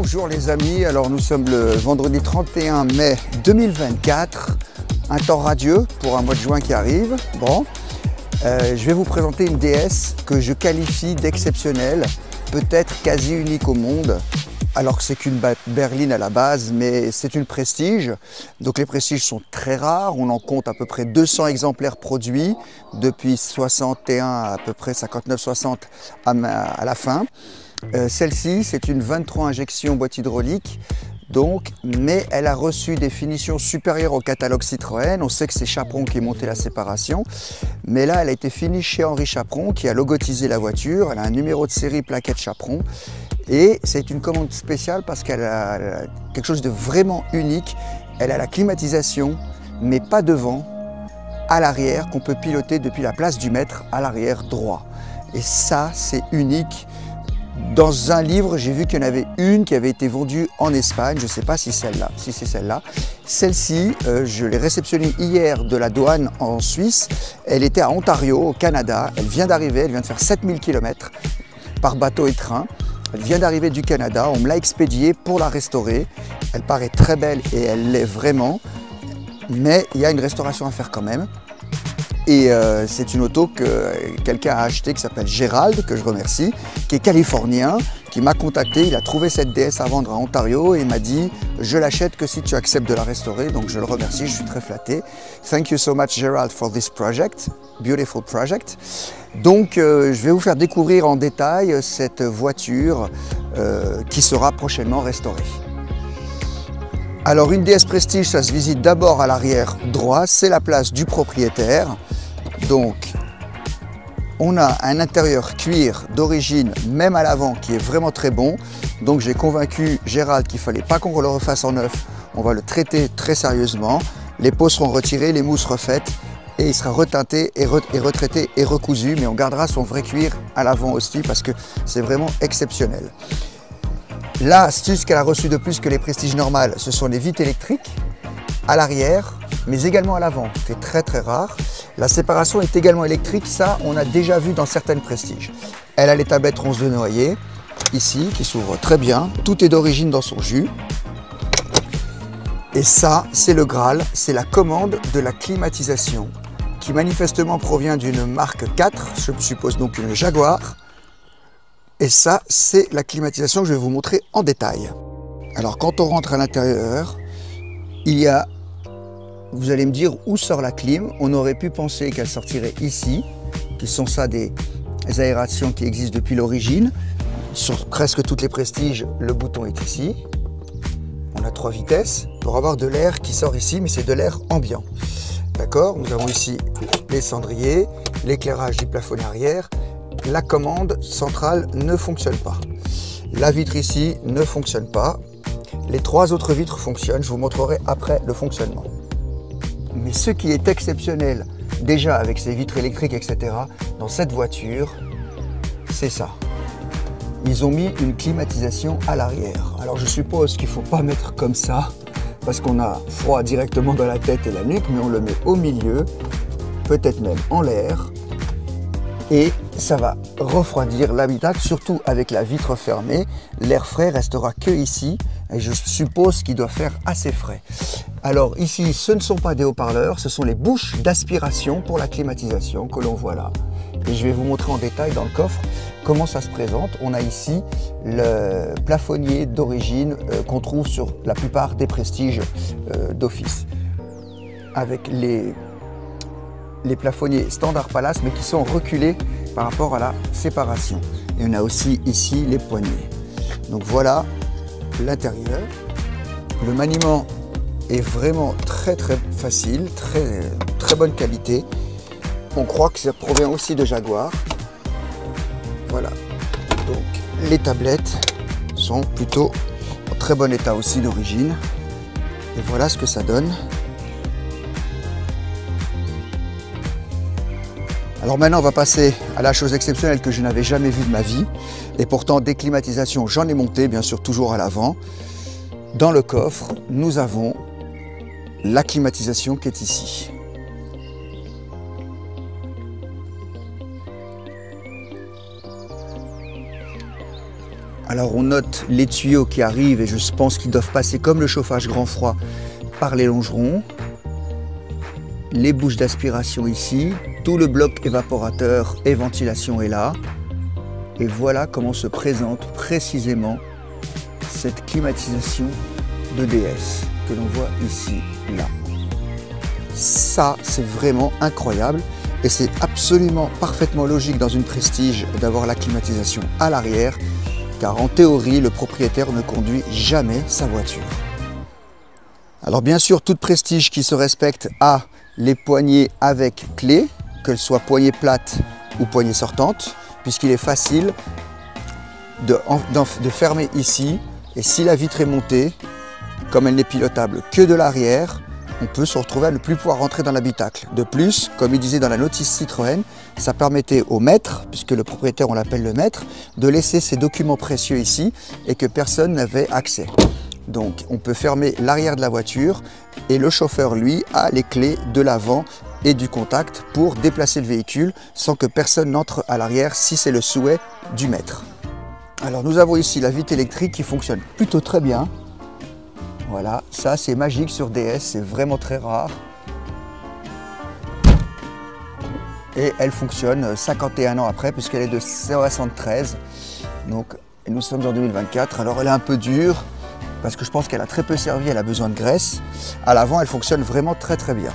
Bonjour les amis, alors nous sommes le vendredi 31 mai 2024, un temps radieux pour un mois de juin qui arrive. Bon, je vais vous présenter une DS que je qualifie d'exceptionnelle, peut-être quasi unique au monde, alors que c'est qu'une berline à la base, mais c'est une prestige. Donc les prestiges sont très rares, on en compte à peu près 200 exemplaires produits depuis 61 à peu près 59-60 à la fin. Celle-ci, c'est une 23 injections boîte hydraulique, donc, mais elle a reçu des finitions supérieures au catalogue Citroën. On sait que c'est Chaperon qui montait la séparation, mais là, elle a été finie chez Henri Chaperon, qui a logotisé la voiture. Elle a un numéro de série plaquette Chaperon, et c'est une commande spéciale parce qu'elle a quelque chose de vraiment unique. Elle a la climatisation, mais pas devant, à l'arrière, qu'on peut piloter depuis la place du maître à l'arrière droit. Et ça, c'est unique. Dans un livre, j'ai vu qu'il y en avait une qui avait été vendue en Espagne. Je ne sais pas si c'est celle-là. Celle-ci, je l'ai réceptionnée hier de la douane en Suisse. Elle était à Ontario, au Canada. Elle vient d'arriver, elle vient de faire 7000 km par bateau et train. Elle vient d'arriver du Canada. On me l'a expédiée pour la restaurer. Elle paraît très belle et elle l'est vraiment. Mais il y a une restauration à faire quand même. Et c'est une auto que quelqu'un a acheté qui s'appelle Gérald, que je remercie, qui est californien, qui m'a contacté. Il a trouvé cette DS à vendre à Ontario et il m'a dit « Je l'achète que si tu acceptes de la restaurer ». Donc je le remercie, je suis très flatté. Thank you so much Gérald for this project, beautiful project. Donc je vais vous faire découvrir en détail cette voiture qui sera prochainement restaurée. Alors une DS Prestige, ça se visite d'abord à l'arrière droit, c'est la place du propriétaire. Donc on a un intérieur cuir d'origine, même à l'avant, qui est vraiment très bon. Donc j'ai convaincu Gérald qu'il ne fallait pas qu'on le refasse en neuf, on va le traiter très sérieusement. Les peaux seront retirées, les mousses refaites et il sera reteinté et retraité et recousu, mais on gardera son vrai cuir à l'avant aussi parce que c'est vraiment exceptionnel. L'astuce qu'elle a reçue de plus que les prestiges normales, ce sont les vitres électriques à l'arrière, mais également à l'avant. C'est très très rare. La séparation est également électrique, ça on a déjà vu dans certaines prestiges. Elle a les tablettes ronces de noyer, ici, qui s'ouvrent très bien. Tout est d'origine dans son jus. Et ça, c'est le Graal, c'est la commande de la climatisation, qui manifestement provient d'une marque 4, je suppose donc une Jaguar. Et ça, c'est la climatisation que je vais vous montrer en détail. Alors, quand on rentre à l'intérieur, il y a, vous allez me dire où sort la clim. On aurait pu penser qu'elle sortirait ici, qui sont ça des aérations qui existent depuis l'origine. Sur presque toutes les prestiges, le bouton est ici. On a 3 vitesses pour avoir de l'air qui sort ici, mais c'est de l'air ambiant. D'accord? Nous avons ici les cendriers, l'éclairage du plafonnier arrière. La commande centrale ne fonctionne pas. La vitre ici ne fonctionne pas. Les 3 autres vitres fonctionnent. Je vous montrerai après le fonctionnement. Mais ce qui est exceptionnel, déjà avec ces vitres électriques, etc., dans cette voiture, c'est ça. Ils ont mis une climatisation à l'arrière. Alors je suppose qu'il ne faut pas mettre comme ça, parce qu'on a froid directement dans la tête et la nuque, mais on le met au milieu, peut-être même en l'air. Et ça va refroidir l'habitacle, surtout avec la vitre fermée. L'air frais restera que ici et je suppose qu'il doit faire assez frais. Alors ici, ce ne sont pas des haut-parleurs, ce sont les bouches d'aspiration pour la climatisation que l'on voit là. Et je vais vous montrer en détail dans le coffre comment ça se présente. On a ici le plafonnier d'origine qu'on trouve sur la plupart des prestiges d'office, avec les plafonniers standard Palace, mais qui sont reculés par rapport à la séparation. Et on a aussi ici les poignées. Donc voilà l'intérieur. Le maniement est vraiment très facile, très bonne qualité. On croit que ça provient aussi de Jaguar. Voilà. Donc les tablettes sont plutôt en très bon état aussi d'origine. Et voilà ce que ça donne. Alors maintenant, on va passer à la chose exceptionnelle que je n'avais jamais vue de ma vie. Et pourtant, des climatisations, j'en ai monté, bien sûr, toujours à l'avant. Dans le coffre, nous avons la climatisation qui est ici. Alors on note les tuyaux qui arrivent et je pense qu'ils doivent passer comme le chauffage grand froid par les longerons. Les bouches d'aspiration ici, tout le bloc évaporateur et ventilation est là. Et voilà comment se présente précisément cette climatisation de DS que l'on voit ici, là. Ça, c'est vraiment incroyable et c'est absolument parfaitement logique dans une Prestige d'avoir la climatisation à l'arrière, car en théorie, le propriétaire ne conduit jamais sa voiture. Alors bien sûr, toute Prestige qui se respecte a les poignées avec clé, qu'elles soient poignées plates ou poignées sortantes, puisqu'il est facile de fermer ici. Et si la vitre est montée, comme elle n'est pilotable que de l'arrière, on peut se retrouver à ne plus pouvoir rentrer dans l'habitacle. De plus, comme il disait dans la notice Citroën, ça permettait au maître, puisque le propriétaire on l'appelle le maître, de laisser ses documents précieux ici et que personne n'avait accès. Donc on peut fermer l'arrière de la voiture et le chauffeur lui a les clés de l'avant et du contact pour déplacer le véhicule sans que personne n'entre à l'arrière si c'est le souhait du maître. Alors nous avons ici la vitre électrique qui fonctionne plutôt très bien. Voilà, ça c'est magique sur DS, c'est vraiment très rare. Et elle fonctionne 51 ans après puisqu'elle est de 73. Donc nous sommes en 2024, alors elle est un peu dure, parce que je pense qu'elle a très peu servi, elle a besoin de graisse. À l'avant, elle fonctionne vraiment très très bien.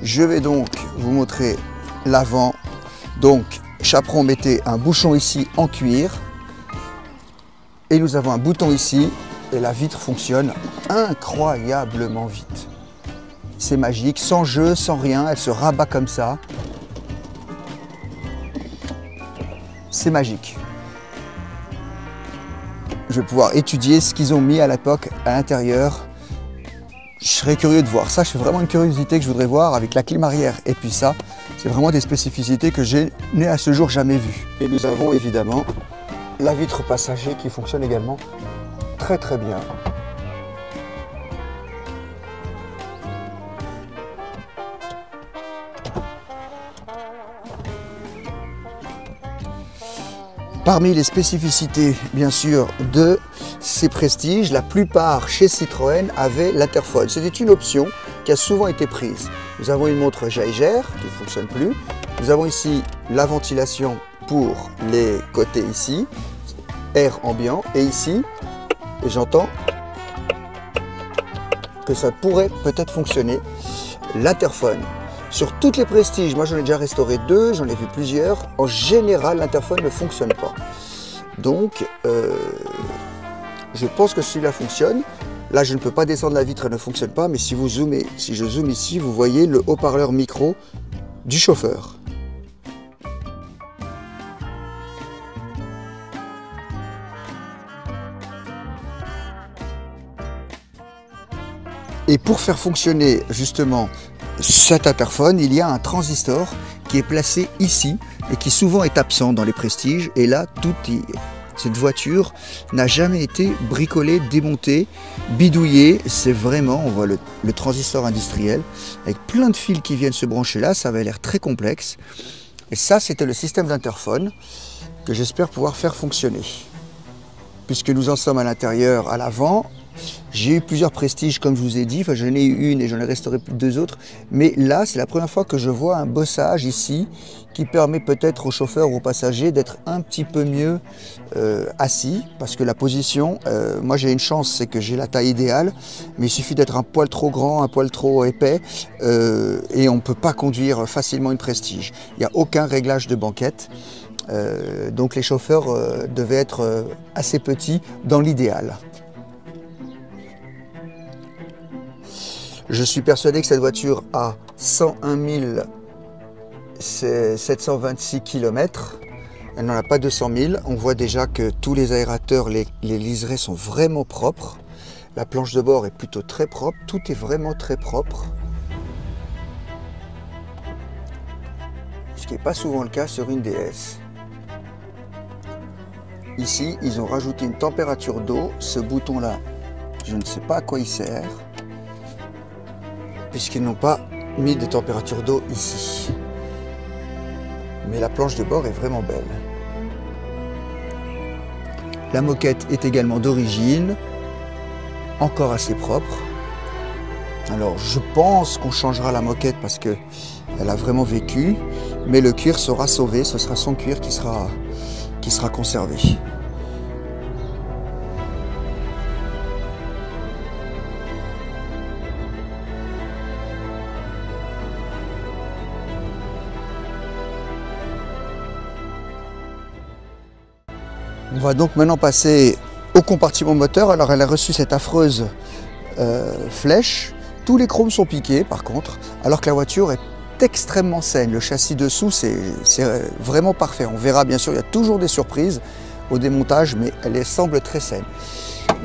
Je vais donc vous montrer l'avant. Donc, Chaperon mettait un bouchon ici en cuir. Et nous avons un bouton ici. Et la vitre fonctionne incroyablement vite. C'est magique, sans jeu, sans rien. Elle se rabat comme ça. C'est magique. Je vais pouvoir étudier ce qu'ils ont mis à l'époque à l'intérieur. Je serais curieux de voir ça, c'est vraiment une curiosité que je voudrais voir avec la clim arrière. Et puis ça, c'est vraiment des spécificités que je n'ai à ce jour jamais vues. Et nous avons évidemment la vitre passager qui fonctionne également très très bien. Parmi les spécificités, bien sûr, de ces Prestiges, la plupart chez Citroën avaient l'interphone. C'était une option qui a souvent été prise. Nous avons une montre Geiger qui ne fonctionne plus. Nous avons ici la ventilation pour les côtés ici, air ambiant. Et ici, et j'entends que ça pourrait peut-être fonctionner, l'interphone. Sur toutes les Prestiges, moi j'en ai déjà restauré 2, j'en ai vu plusieurs. En général, l'interphone ne fonctionne pas. Donc, je pense que celui-là fonctionne. Là, je ne peux pas descendre la vitre, elle ne fonctionne pas. Mais si vous zoomez, si je zoome ici, vous voyez le haut-parleur micro du chauffeur. Et pour faire fonctionner justement cet interphone, il y a un transistor qui est placé ici et qui souvent est absent dans les Prestiges. Et là, cette voiture n'a jamais été bricolée, démontée, bidouillée. C'est vraiment, on voit le transistor industriel avec plein de fils qui viennent se brancher là. Ça avait l'air très complexe. Et ça, c'était le système d'interphone que j'espère pouvoir faire fonctionner. Puisque nous en sommes à l'intérieur, à l'avant. J'ai eu plusieurs Prestiges, comme je vous ai dit, enfin j'en ai eu une et j'en ai restauré plus de 2 autres, mais là c'est la première fois que je vois un bossage ici qui permet peut-être aux chauffeurs ou aux passagers d'être un petit peu mieux assis, parce que la position, moi j'ai une chance, c'est que j'ai la taille idéale, mais il suffit d'être un poil trop grand, un poil trop épais, et on ne peut pas conduire facilement une Prestige. Il n'y a aucun réglage de banquette, donc les chauffeurs devaient être assez petits dans l'idéal. Je suis persuadé que cette voiture a 101 726 km. Elle n'en a pas 200 000. On voit déjà que tous les aérateurs, les liserés sont vraiment propres. La planche de bord est plutôt très propre. Tout est vraiment très propre. Ce qui n'est pas souvent le cas sur une DS. Ici, ils ont rajouté une température d'eau. Ce bouton-là, je ne sais pas à quoi il sert, puisqu'ils n'ont pas mis de température d'eau ici. Mais la planche de bord est vraiment belle. La moquette est également d'origine, encore assez propre. Alors je pense qu'on changera la moquette parce qu'elle a vraiment vécu, mais le cuir sera sauvé, ce sera son cuir qui sera conservé. On va donc maintenant passer au compartiment moteur. Alors elle a reçu cette affreuse flèche. Tous les chromes sont piqués par contre, alors que la voiture est extrêmement saine. Le châssis dessous, c'est vraiment parfait. On verra bien sûr, il y a toujours des surprises au démontage, mais elle semble très saine.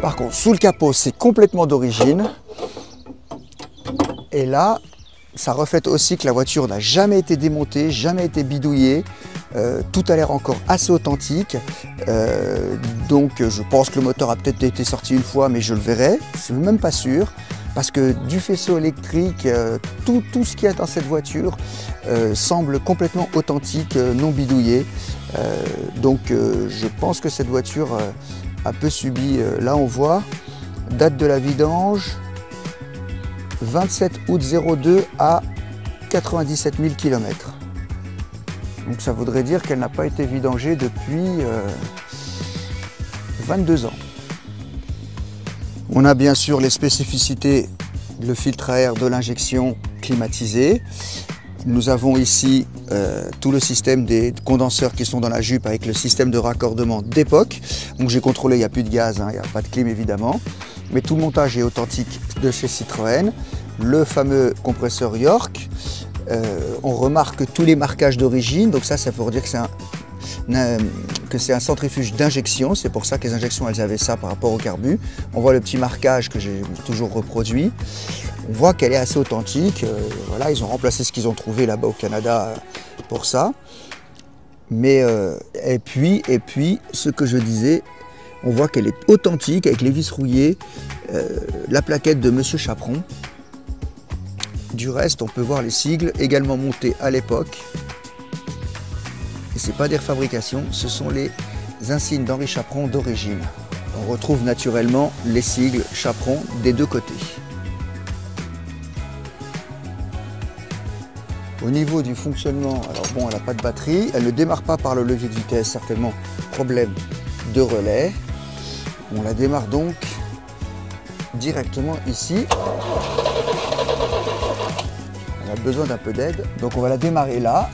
Par contre, sous le capot, c'est complètement d'origine. Et là, ça reflète aussi que la voiture n'a jamais été démontée, jamais été bidouillée. Tout a l'air encore assez authentique. Donc je pense que le moteur a peut-être été sorti une fois, mais je le verrai. Je ne suis même pas sûr. Parce que du faisceau électrique, tout ce qu'il y a dans cette voiture semble complètement authentique, non bidouillé. Donc je pense que cette voiture a peu subi. Là on voit, date de la vidange, 27 août 02 à 97 000 km. Donc ça voudrait dire qu'elle n'a pas été vidangée depuis 22 ans. On a bien sûr les spécificités, le filtre à air de l'injection climatisé. Nous avons ici tout le système des condenseurs qui sont dans la jupe avec le système de raccordement d'époque. Donc j'ai contrôlé, il n'y a plus de gaz, hein, il n'y a pas de clim évidemment. Mais tout le montage est authentique de chez Citroën. Le fameux compresseur York. On remarque tous les marquages d'origine. Donc ça veut dire que c'est un centrifuge d'injection. C'est pour ça que les injections, elles avaient ça par rapport au carbu. On voit le petit marquage que j'ai toujours reproduit. On voit qu'elle est assez authentique. Voilà, ils ont remplacé ce qu'ils ont trouvé là-bas au Canada pour ça. Mais et puis, ce que je disais, on voit qu'elle est authentique avec les vis rouillées, la plaquette de Monsieur Chaperon. Du reste, on peut voir les sigles également montés à l'époque. Et ce n'est pas des refabrications, ce sont les insignes d'Henri Chaperon d'origine. On retrouve naturellement les sigles Chaperon des deux côtés. Au niveau du fonctionnement, alors bon, elle n'a pas de batterie, elle ne démarre pas par le levier de vitesse, certainement problème de relais. On la démarre donc directement ici. Elle a besoin d'un peu d'aide, donc on va la démarrer là.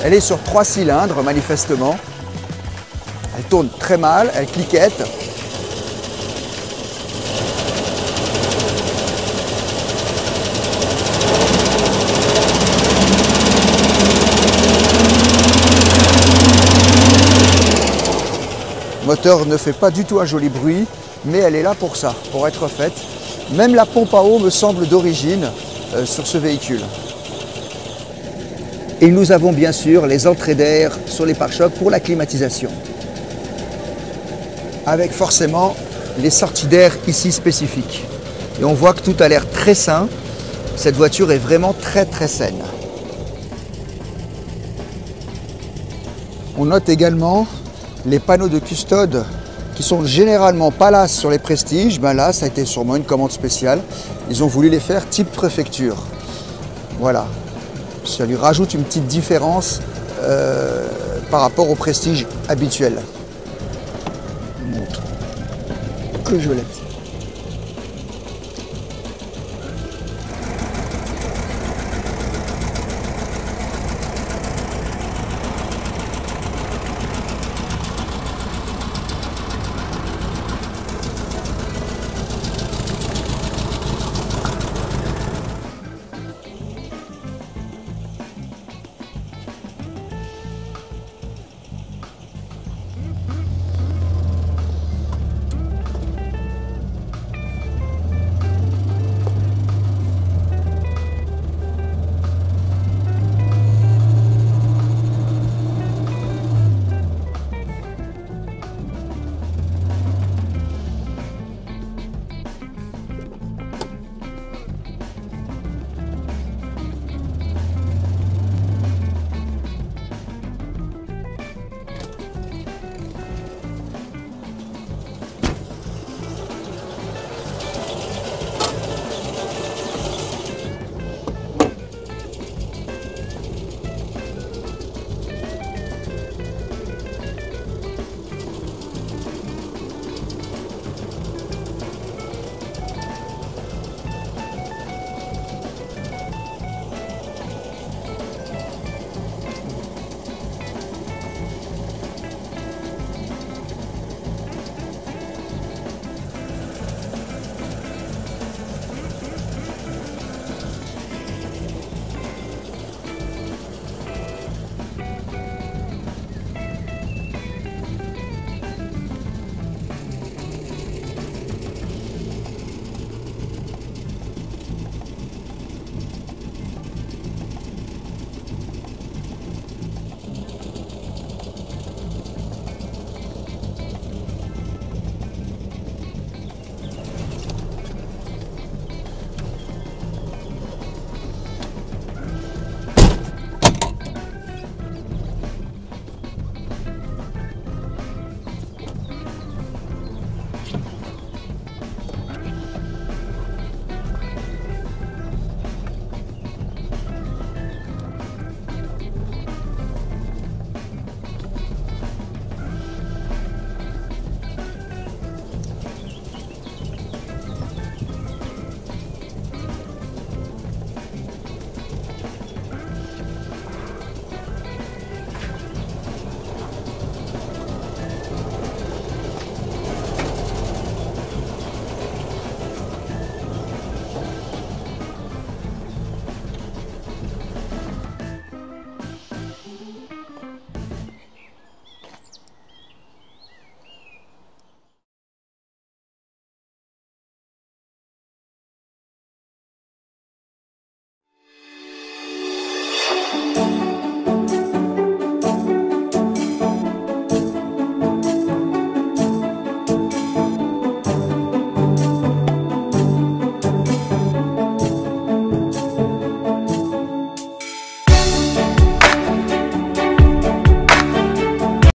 Elle est sur 3 cylindres manifestement. Elle tourne très mal, elle cliquette. Le moteur ne fait pas du tout un joli bruit, mais elle est là pour ça, pour être faite. Même la pompe à eau me semble d'origine sur ce véhicule. Et nous avons bien sûr les entrées d'air sur les pare-chocs pour la climatisation. Avec forcément les sorties d'air ici spécifiques. Et on voit que tout a l'air très sain. Cette voiture est vraiment très saine. On note également les panneaux de custode qui sont généralement pas là sur les Prestiges. Ben là, ça a été sûrement une commande spéciale. Ils ont voulu les faire type préfecture. Voilà. Ça lui rajoute une petite différence par rapport au Prestige habituel. Je montre que je l'ai.